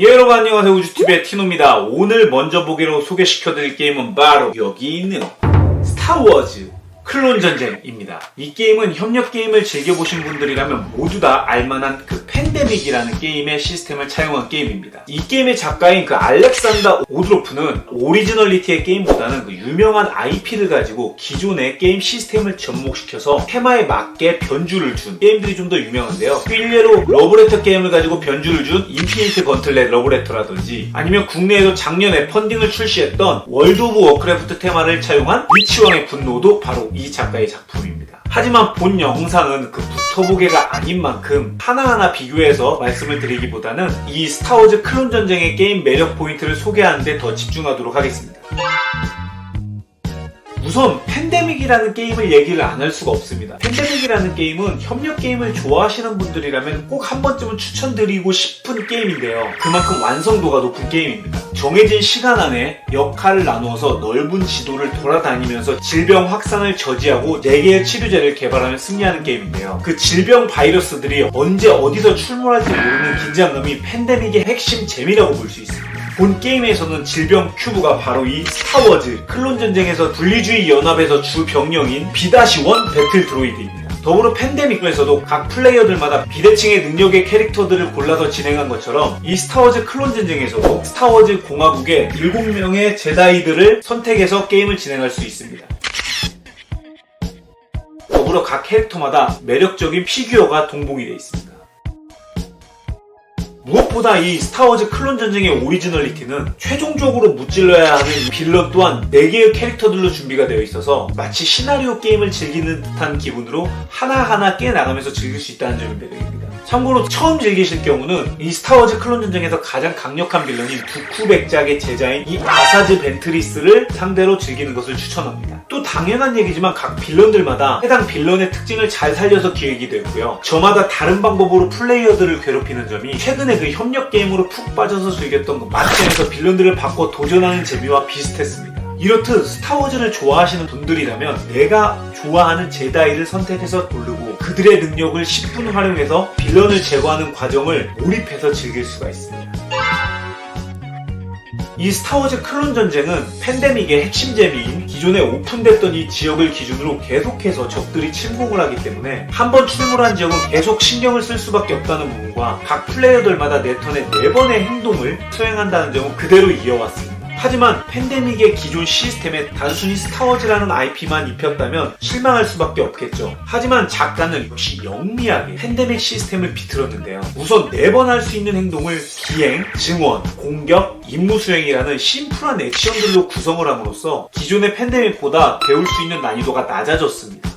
예, 여러분 안녕하세요. 우주TV의 티노입니다. 오늘 먼저 보기로 소개시켜드릴 게임은 바로 여기 있는 스타워즈 클론전쟁입니다. 이 게임은 협력 게임을 즐겨보신 분들이라면 모두 다 알만한 그 팬데믹이라는 게임의 시스템을 차용한 게임입니다. 이 게임의 작가인 그 알렉산더 오드로프는 오리지널리티의 게임보다는 그 유명한 IP를 가지고 기존의 게임 시스템을 접목시켜서 테마에 맞게 변주를 준 게임들이 좀 더 유명한데요. 그 일례로 러브레터 게임을 가지고 변주를 준 인피니트 건틀렛 러브레터라든지 아니면 국내에도 작년에 펀딩을 출시했던 월드 오브 워크래프트 테마를 차용한 리치왕의 분노도 바로 이 작가의 작품입니다. 하지만 본 영상은 그 붙어보게가 아닌 만큼 하나하나 비교해서 말씀을 드리기보다는 이 스타워즈 클론 전쟁의 게임 매력 포인트를 소개하는 데 더 집중하도록 하겠습니다. 우선 팬데믹이라는 게임을 얘기를 안 할 수가 없습니다. 팬데믹이라는 게임은 협력 게임을 좋아하시는 분들이라면 꼭 한 번쯤은 추천드리고 싶은 게임인데요. 그만큼 완성도가 높은 게임입니다. 정해진 시간 안에 역할을 나누어서 넓은 지도를 돌아다니면서 질병 확산을 저지하고 4개의 치료제를 개발하며 승리하는 게임인데요. 그 질병 바이러스들이 언제 어디서 출몰할지 모르는 긴장감이 팬데믹의 핵심 재미라고 볼 수 있습니다. 본 게임에서는 질병 큐브가 바로 이 스타워즈 클론 전쟁에서 분리주의 연합에서 주 병력인 B-1 배틀 드로이드입니다. 더불어 팬데믹에서도 각 플레이어들마다 비대칭의 능력의 캐릭터들을 골라서 진행한 것처럼 이 스타워즈 클론 전쟁에서도 스타워즈 공화국의 7명의 제다이들을 선택해서 게임을 진행할 수 있습니다. 더불어 각 캐릭터마다 매력적인 피규어가 동봉이 되어 있습니다. 무엇보다 이 스타워즈 클론 전쟁의 오리지널리티는 최종적으로 무찔러야 하는 빌런 또한 4개의 캐릭터들로 준비가 되어 있어서 마치 시나리오 게임을 즐기는 듯한 기분으로 하나하나 깨나가면서 즐길 수 있다는 점이 매력입니다. 참고로 처음 즐기실 경우는 이 스타워즈 클론 전쟁에서 가장 강력한 빌런인 두쿠백작의 제자인 이 아사즈 벤트리스를 상대로 즐기는 것을 추천합니다. 또 당연한 얘기지만 각 빌런들마다 해당 빌런의 특징을 잘 살려서 기획이 되고요. 저마다 다른 방법으로 플레이어들을 괴롭히는 점이 최근에 그 협력 게임으로 푹 빠져서 즐겼던 그 마침에서 빌런들을 바꿔 도전하는 재미와 비슷했습니다. 이렇듯 스타워즈를 좋아하시는 분들이라면 내가 좋아하는 제다이를 선택해서 고르고 그들의 능력을 10분 활용해서 빌런을 제거하는 과정을 몰입해서 즐길 수가 있습니다. 이 스타워즈 클론 전쟁은 팬데믹의 핵심 재미인 기존에 오픈됐던 이 지역을 기준으로 계속해서 적들이 침공을 하기 때문에 한번 출몰한 지역은 계속 신경을 쓸 수밖에 없다는 부분과 각 플레이어들마다 내 턴에 4번의 행동을 수행한다는 점은 그대로 이어왔습니다. 하지만 팬데믹의 기존 시스템에 단순히 스타워즈라는 IP만 입혔다면 실망할 수밖에 없겠죠. 하지만 작가는 역시 영리하게 팬데믹 시스템을 비틀었는데요. 우선 4번 할 수 있는 행동을 기행, 증원, 공격, 임무 수행이라는 심플한 액션들로 구성을 함으로써 기존의 팬데믹보다 배울 수 있는 난이도가 낮아졌습니다.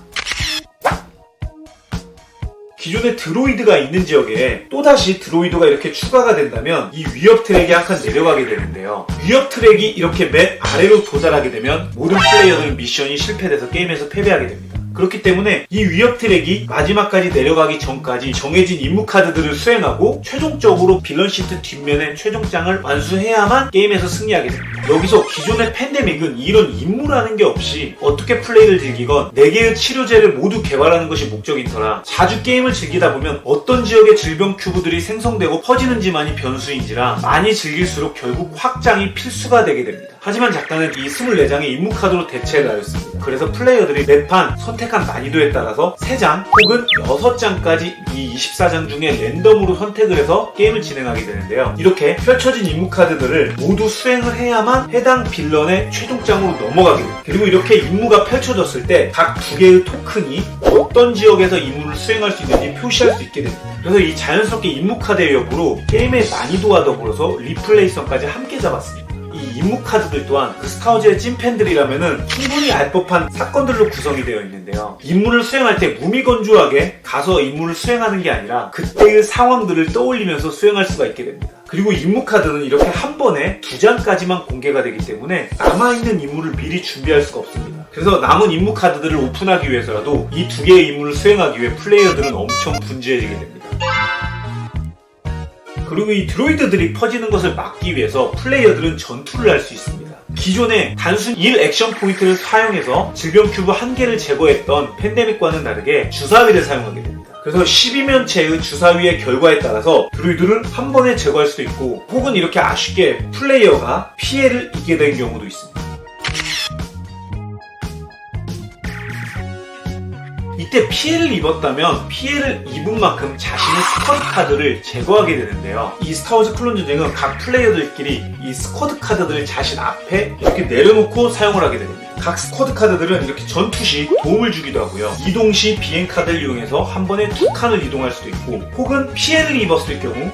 기존에 드로이드가 있는 지역에 또다시 드로이드가 이렇게 추가가 된다면 이 위협 트랙이 한 칸 내려가게 되는데요. 위협 트랙이 이렇게 맨 아래로 도달하게 되면 모든 플레이어들 미션이 실패돼서 게임에서 패배하게 됩니다. 그렇기 때문에 이 위협 트랙이 마지막까지 내려가기 전까지 정해진 임무 카드들을 수행하고 최종적으로 빌런 시트 뒷면의 최종장을 완수해야만 게임에서 승리하게 됩니다. 여기서 기존의 팬데믹은 이런 임무라는 게 없이 어떻게 플레이를 즐기건 4개의 치료제를 모두 개발하는 것이 목적인 터라 자주 게임을 즐기다 보면 어떤 지역의 질병 큐브들이 생성되고 퍼지는지만이 변수인지라 많이 즐길수록 결국 확장이 필수가 되게 됩니다. 하지만 작가는 이 24장의 임무 카드로 대체를 하였습니다. 그래서 플레이어들이 매판 선택한 난이도에 따라서 3장 혹은 6장까지 이 24장 중에 랜덤으로 선택을 해서 게임을 진행하게 되는데요. 이렇게 펼쳐진 임무 카드들을 모두 수행을 해야만 해당 빌런의 최종장으로 넘어가게 됩니다. 그리고 이렇게 임무가 펼쳐졌을 때 각 2개의 토큰이 어떤 지역에서 임무를 수행할 수 있는지 표시할 수 있게 됩니다. 그래서 이 자연스럽게 임무 카드의 여부로 게임의 난이도와 더불어서 리플레이성까지 함께 잡았습니다. 이 임무 카드들 또한 그 스타워즈의 찐팬들이라면은 충분히 알 법한 사건들로 구성이 되어 있는데요. 임무를 수행할 때 무미건조하게 가서 임무를 수행하는 게 아니라 그때의 상황들을 떠올리면서 수행할 수가 있게 됩니다. 그리고 임무 카드는 이렇게 한 번에 2장까지만 공개가 되기 때문에 남아있는 임무를 미리 준비할 수가 없습니다. 그래서 남은 임무 카드들을 오픈하기 위해서라도 이 2개의 임무를 수행하기 위해 플레이어들은 엄청 분주해지게 됩니다. 그리고 이 드로이드들이 퍼지는 것을 막기 위해서 플레이어들은 전투를 할 수 있습니다. 기존에 단순 1 액션 포인트를 사용해서 질병 큐브 1개를 제거했던 팬데믹과는 다르게 주사위를 사용하게 됩니다. 그래서 12면체의 주사위의 결과에 따라서 드루이드를 한 번에 제거할 수도 있고, 혹은 이렇게 아쉽게 플레이어가 피해를 입게 된 경우도 있습니다. 이때 피해를 입었다면 피해를 입은 만큼 자신의 스쿼드 카드를 제거하게 되는데요. 이 스타워즈 클론 전쟁은 각 플레이어들끼리 이 스쿼드 카드들을 자신 앞에 이렇게 내려놓고 사용을 하게 됩니다. 각 스쿼드 카드들은 이렇게 전투 시 도움을 주기도 하고요. 이동 시 비행 카드를 이용해서 한 번에 2칸을 이동할 수도 있고, 혹은 피해를 입었을 경우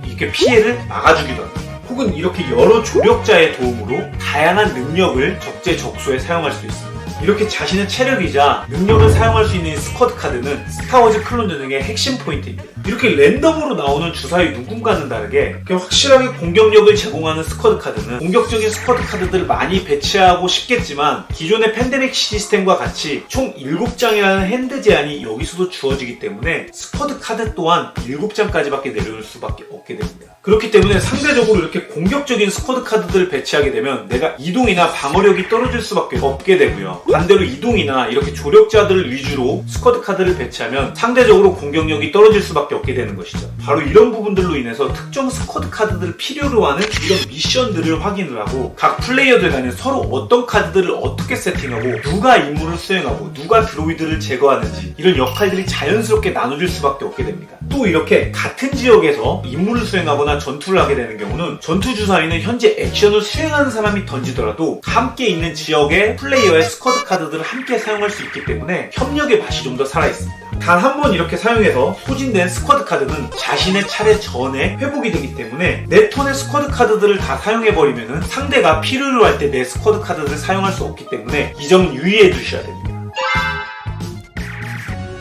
이렇게 피해를 막아주기도 합니다. 혹은 이렇게 여러 조력자의 도움으로 다양한 능력을 적재적소에 사용할 수도 있습니다. 이렇게 자신의 체력이자 능력을 사용할 수 있는 스쿼드 카드는 스타워즈 클론 전쟁의 핵심 포인트입니다. 이렇게 랜덤으로 나오는 주사위 누군가는 다르게 확실하게 공격력을 제공하는 스쿼드 카드는 공격적인 스쿼드 카드들을 많이 배치하고 싶겠지만, 기존의 팬데믹 시스템과 같이 총 7장이라는 핸드 제한이 여기서도 주어지기 때문에 스쿼드 카드 또한 7장까지밖에 내려올 수밖에 없게 됩니다. 그렇기 때문에 상대적으로 이렇게 공격적인 스쿼드 카드들을 배치하게 되면 내가 이동이나 방어력이 떨어질 수밖에 없게 되고요. 반대로 이동이나 이렇게 조력자들을 위주로 스쿼드 카드를 배치하면 상대적으로 공격력이 떨어질 수밖에 없게 되는 것이죠. 바로 이런 부분들로 인해서 특정 스쿼드 카드들을 필요로 하는 이런 미션들을 확인을 하고, 각 플레이어들 간에 서로 어떤 카드들을 어떻게 세팅하고, 누가 임무를 수행하고 누가 드로이드를 제거하는지, 이런 역할들이 자연스럽게 나눠질 수밖에 없게 됩니다. 또 이렇게 같은 지역에서 임무를 수행하거나 전투를 하게 되는 경우는 전투 주사위는 현재 액션을 수행하는 사람이 던지더라도 함께 있는 지역의 플레이어의 스쿼드 카드들을 함께 사용할 수 있기 때문에 협력의 맛이 좀 더 살아있습니다. 단 한 번 이렇게 사용해서 소진된 스쿼드 카드는 자신의 차례 전에 회복이 되기 때문에 내 턴의 스쿼드 카드들을 다 사용해버리면 상대가 필요로 할 때 내 스쿼드 카드들을 사용할 수 없기 때문에 이 점 유의해 주셔야 됩니다.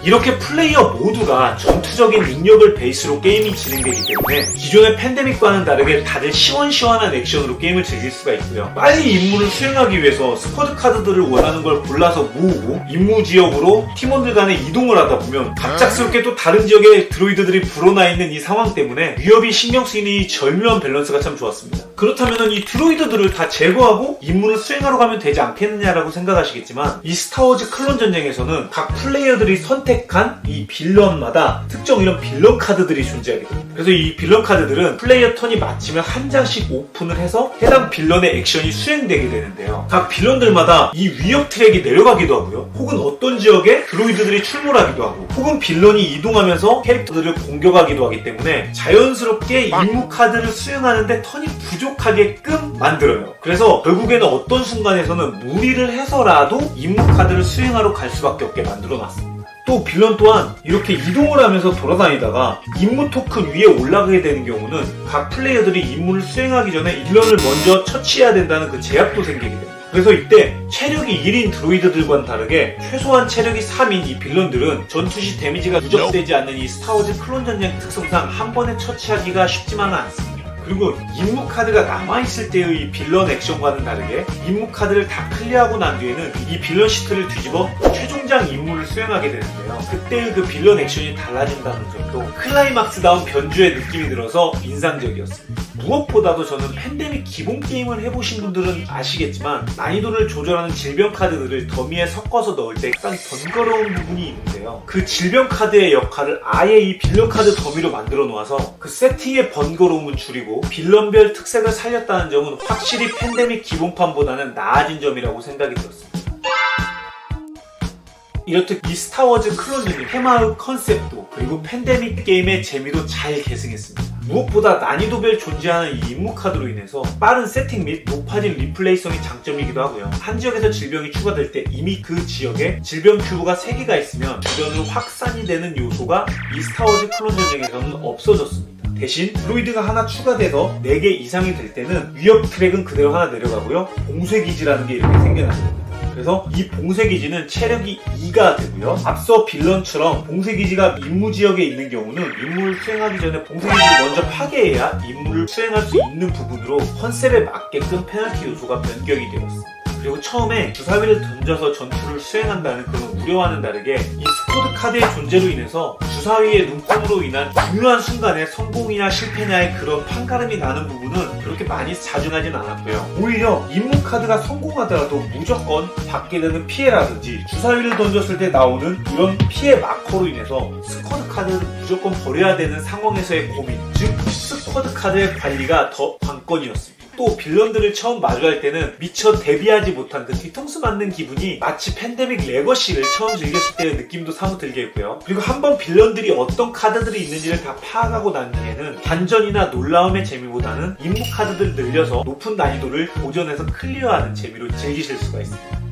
이렇게 플레이어 모두가 전투적인 능력을 베이스로 게임이 진행되기 때문에 기존의 팬데믹과는 다르게 다들 시원시원한 액션으로 게임을 즐길 수가 있고요. 빨리 임무를 수행하기 위해서 스쿼드 카드들을 원하는 걸 골라서 모으고 임무 지역으로 팀원들 간에 이동을 하다 보면 갑작스럽게 또 다른 지역에 드로이드들이 불어나 있는 이 상황 때문에 위협이 신경 쓰이는 이 절묘한 밸런스가 참 좋았습니다. 그렇다면 이 드로이드들을 다 제거하고 임무를 수행하러 가면 되지 않겠느냐라고 생각하시겠지만, 이 스타워즈 클론 전쟁에서는 각 플레이어들이 선택한 이 빌런마다 특정 이런 빌런 카드들이 존재하게 됩니다. 그래서 이 빌런 카드들은 플레이어 턴이 마치면 한 장씩 오픈을 해서 해당 빌런의 액션이 수행되게 되는데요. 각 빌런들마다 이 위협 트랙이 내려가기도 하고요. 혹은 어떤 지역에 드로이드들이 출몰하기도 하고, 혹은 빌런이 이동하면서 캐릭터들을 공격하기도 하기 때문에 자연스럽게 임무 카드를 수행하는데 턴이 부족하게끔 만들어요. 그래서 결국에는 어떤 순간에서는 무리를 해서라도 임무 카드를 수행하러 갈 수밖에 없게 만들어 놨습니다. 또 빌런 또한 이렇게 이동을 하면서 돌아다니다가 임무 토큰 위에 올라가게 되는 경우는 각 플레이어들이 임무를 수행하기 전에 빌런을 먼저 처치해야 된다는 그 제약도 생기게 됩니다. 그래서 이때 체력이 1인 드로이드들과는 다르게 최소한 체력이 3인 이 빌런들은 전투 시 데미지가 누적되지 않는 이 스타워즈 클론 전쟁 특성상 한 번에 처치하기가 쉽지만은 않습니다. 그리고 임무 카드가 남아있을 때의 이 빌런 액션과는 다르게 임무 카드를 다 클리어하고 난 뒤에는 이 빌런 시트를 뒤집어 최종장 임무를 수행하게 되는데요. 그때의 그 빌런 액션이 달라진다는 점도 클라이막스다운 변주의 느낌이 들어서 인상적이었습니다. 무엇보다도 저는 팬데믹 기본 게임을 해보신 분들은 아시겠지만 난이도를 조절하는 질병 카드들을 더미에 섞어서 넣을 때 약간 번거로운 부분이 있는데요. 그 질병 카드의 역할을 아예 이 빌런 카드 더미로 만들어 놓아서 그 세팅의 번거로움은 줄이고 빌런별 특색을 살렸다는 점은 확실히 팬데믹 기본판보다는 나아진 점이라고 생각이 들었습니다. 이렇듯 이 스타워즈 클론전이 테마의 컨셉도 그리고 팬데믹 게임의 재미도 잘 계승했습니다. 무엇보다 난이도별 존재하는 이 임무 카드로 인해서 빠른 세팅 및 높아진 리플레이성이 장점이기도 하고요. 한 지역에서 질병이 추가될 때 이미 그 지역에 질병 큐브가 3개가 있으면 주변으로 확산이 되는 요소가 이 스타워즈 클론 전쟁에서는 없어졌습니다. 대신 드로이드가 하나 추가돼서 4개 이상이 될 때는 위협 트랙은 그대로 하나 내려가고요. 봉쇄기지라는 게 이렇게 생겨나게 됩니다. 그래서 이 봉쇄기지는 체력이 2가 되고요. 앞서 빌런처럼 봉쇄기지가 임무 지역에 있는 경우는 임무를 수행하기 전에 봉쇄기지를 먼저 파괴해야 임무를 수행할 수 있는 부분으로 컨셉에 맞게끔 페널티 요소가 변경이 되었습니다. 그리고 처음에 주사위를 던져서 전투를 수행한다는 그런 우려와는 다르게 이 스쿼드 카드의 존재로 인해서 주사위의 눈금으로 인한 중요한 순간에 성공이냐 실패냐의 그런 판가름이 나는 부분은 그렇게 많이 자중하진 않았고요. 오히려 임무 카드가 성공하더라도 무조건 받게 되는 피해라든지 주사위를 던졌을 때 나오는 이런 피해 마커로 인해서 스쿼드 카드는 무조건 버려야 되는 상황에서의 고민, 즉 스쿼드 카드의 관리가 더 관건이었습니다. 또 빌런들을 처음 마주할 때는 미처 대비하지 못한 그 뒤통수 맞는 기분이 마치 팬데믹 레거시를 처음 즐겼을 때의 느낌도 사뭇 들게 했고요. 그리고 한번 빌런들이 어떤 카드들이 있는지를 다 파악하고 난 뒤에는 반전이나 놀라움의 재미보다는 임무 카드들을 늘려서 높은 난이도를 도전해서 클리어하는 재미로 즐기실 수가 있습니다.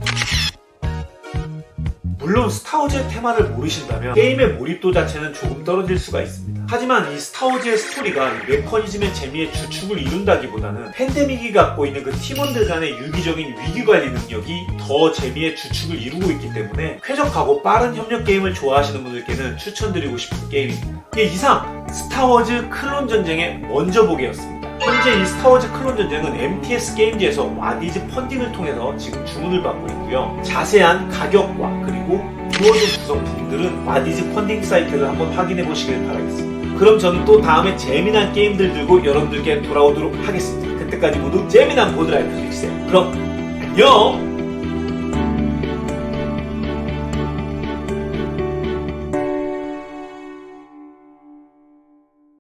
물론 스타워즈의 테마를 모르신다면 게임의 몰입도 자체는 조금 떨어질 수가 있습니다. 하지만 이 스타워즈의 스토리가 메커니즘의 재미의 주축을 이룬다기보다는 팬데믹이 갖고 있는 그 팀원들 간의 유기적인 위기관리 능력이 더 재미의 주축을 이루고 있기 때문에 쾌적하고 빠른 협력 게임을 좋아하시는 분들께는 추천드리고 싶은 게임입니다. 이상 스타워즈 클론 전쟁의 먼저 보기였습니다. 현재 이 스타워즈 클론 전쟁은 MTS 게임즈에서 와디즈 펀딩을 통해서 지금 주문을 받고 있고요. 자세한 가격과 그리고 이루어진 구성 부분들은 와디즈 펀딩 사이트를 한번 확인해 보시길 바라겠습니다. 그럼 저는 또 다음에 재미난 게임들 들고 여러분들께 돌아오도록 하겠습니다. 그때까지 모두 재미난 보드라이프 되세요. 그럼 안녕!